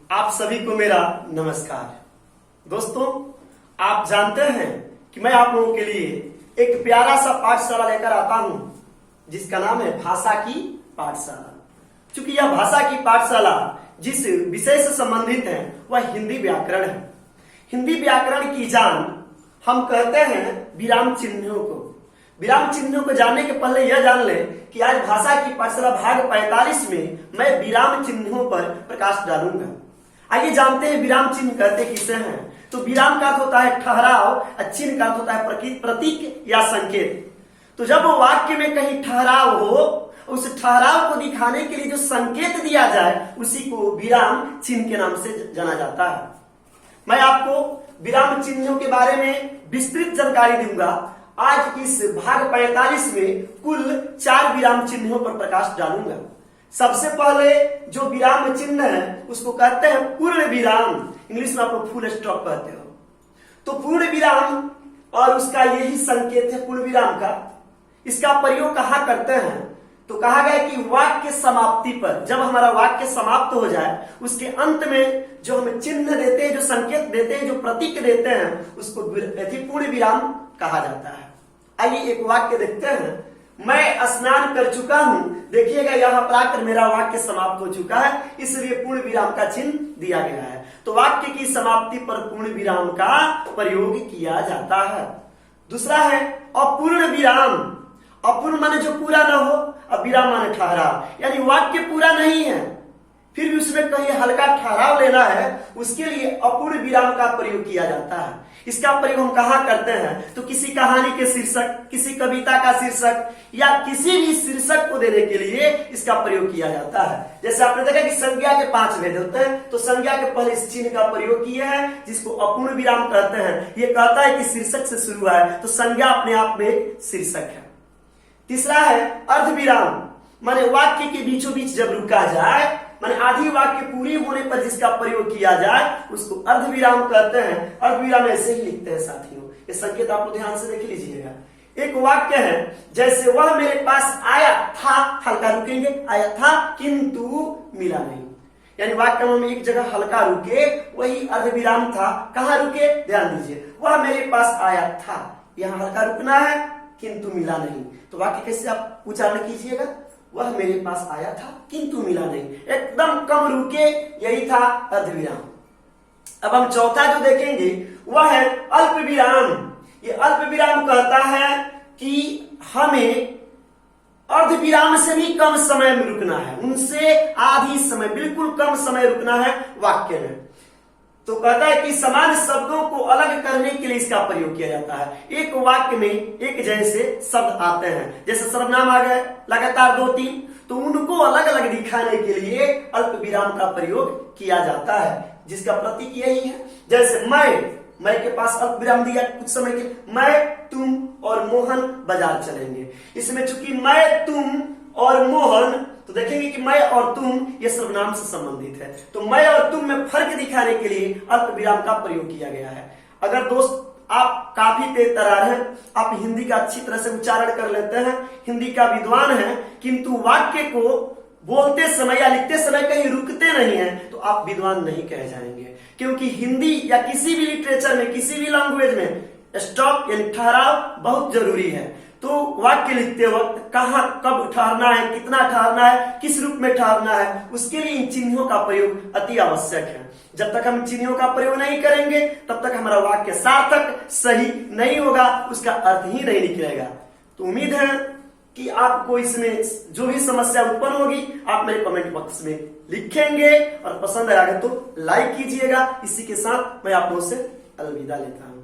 आप सभी को मेरा नमस्कार। दोस्तों, आप जानते हैं कि मैं आप लोगों के लिए एक प्यारा सा पाठशाला लेकर आता हूं जिसका नाम है भाषा की पाठशाला। क्योंकि यह भाषा की पाठशाला जिस विषय से संबंधित है वह हिंदी व्याकरण है। हिंदी व्याकरण की जान हम कहते हैं विराम चिन्हों को। विराम चिन्हों को जानने के पहले यह जान ले कि आज भाषा की पाठशाला भाग 45 में मैं विराम चिन्हों पर प्रकाश डालूंगा। आइए जानते हैं विराम चिन्ह कहते किसे हैं। तो विराम का अर्थ होता है ठहराव और चिन्ह का अर्थ होता है प्रतीक या संकेत। तो जब वाक्य में कहीं ठहराव हो, उस ठहराव को दिखाने के लिए जो संकेत दिया जाए उसी को विराम चिन्ह के नाम से जाना जाता है। मैं आपको विराम चिन्हों के बारे में विस्तृत जानकारी दूंगा। आज इस भाग 45 में कुल 4 विराम चिन्हों पर प्रकाश डालूंगा। सबसे पहले जो विराम चिन्ह है उसको कहते हैं पूर्ण विराम। इंग्लिश में आप लोग फुल स्टॉप कहते हो। तो पूर्ण विराम और उसका यही संकेत है पूर्ण विराम का। इसका प्रयोग कहाँ करते हैं? तो कहा गया कि वाक्य समाप्ति पर, जब हमारा वाक्य समाप्त हो जाए उसके अंत में जो हम चिन्ह देते हैं, जो संकेत देते हैं, जो प्रतीक देते हैं उसको पूर्ण विराम कहा जाता है। आइए एक वाक्य देखते हैं। मैं स्नान कर चुका हूं। देखिएगा यहां पर आकर मेरा वाक्य समाप्त हो चुका है, इसलिए पूर्ण विराम का चिन्ह दिया गया है। तो वाक्य की समाप्ति पर पूर्ण विराम का प्रयोग किया जाता है। दूसरा है अपूर्ण विराम। अपूर्ण माने जो पूरा ना हो, अब विराम माने ठहराव, यानी वाक्य पूरा नहीं है फिर भी उसमें कहीं हल्का ठहराव लेना है, उसके लिए अपूर्ण विराम का प्रयोग किया जाता है। इसका प्रयोग हम कहाँ करते हैं? तो किसी कहानी के शीर्षक, किसी कविता का शीर्षक या किसी भी शीर्षक को देने के लिए इसका प्रयोग किया जाता है। जैसे आपने देखा कि संज्ञा के 5 भेद होते हैं, तो संज्ञा के पहले इस चिन्ह का प्रयोग किए हैं जिसको अपूर्ण विराम कहते हैं। ये कहता है कि शीर्षक से शुरू है, तो संज्ञा अपने आप में एक शीर्षक है। तीसरा है अर्धविराम, माने वाक्य के बीचों बीच जब रुका जाए, माने आधी वाक्य पूरी होने पर जिसका प्रयोग किया जाए उसको अर्धविराम कहते हैं। अर्धविराम ऐसे ही लिखते हैं साथियों, ये संकेत आप लोग ध्यान से देख लीजिएगा। एक वाक्य है जैसे वह मेरे पास आया था, हल्का रुकेंगे, आया था किंतु मिला नहीं, यानी वाक्य में एक जगह हल्का रुके, वही अर्धविराम था। कहाँ रुके? ध्यान दीजिए, वह मेरे पास आया था, यहाँ हल्का रुकना है किंतु मिला नहीं। तो वाक्य कैसे आप उच्चारण कीजिएगा? वह मेरे पास आया था किंतु मिला नहीं, एकदम कम रुके, यही था अर्धविराम। अब हम चौथा जो देखेंगे वह है अल्प विराम। ये अल्प विराम कहता है कि हमें अर्धविराम से भी कम समय में रुकना है, उनसे आधी समय, बिल्कुल कम समय रुकना है वाक्य में। तो कहता है कि समान शब्दों को अलग करने के लिए इसका प्रयोग किया जाता है। एक वाक्य में एक जैसे शब्द आते हैं, जैसे सर्वनाम आ गए लगातार 2-3, तो उनको अलग अलग दिखाने के लिए अल्प विराम का प्रयोग किया जाता है, जिसका प्रतीक यही है। जैसे मैं के पास अल्प विराम दिया कुछ समय के, मैं, तुम और मोहन बाजार चलेंगे। इसमें चूंकि मैं, तुम और मोहन, तो देखेंगे कि मैं और तुम ये सर्वनाम से संबंधित है, तो मैं और तुम में फर्क दिखाने के लिए अल्प विराम का प्रयोग किया गया है। अगर दोस्त आप काफी तेज तर्रार हैं, आप हिंदी का अच्छी तरह से उच्चारण कर लेते हैं, हिंदी का विद्वान है, किंतु वाक्य को बोलते समय या लिखते समय कहीं रुकते नहीं है, तो आप विद्वान नहीं कहे जाएंगे। क्योंकि हिंदी या किसी भी लिटरेचर में, किसी भी लैंग्वेज में स्टॉप यानी ठहराव बहुत जरूरी है। तो वाक्य लिखते वक्त कहाँ कब ठहरना है, कितना ठहरना है, किस रूप में ठहरना है, उसके लिए इन चिन्हों का प्रयोग अति आवश्यक है। जब तक हम चिन्हों का प्रयोग नहीं करेंगे तब तक हमारा वाक्य सार्थक सही नहीं होगा, उसका अर्थ ही नहीं निकलेगा। तो उम्मीद है कि आपको इसमें जो भी समस्या उत्पन्न होगी आप मेरे कमेंट बॉक्स में लिखेंगे, और पसंद आएगा तो लाइक कीजिएगा। इसी के साथ मैं आप लोगों से अलविदा लेता हूं।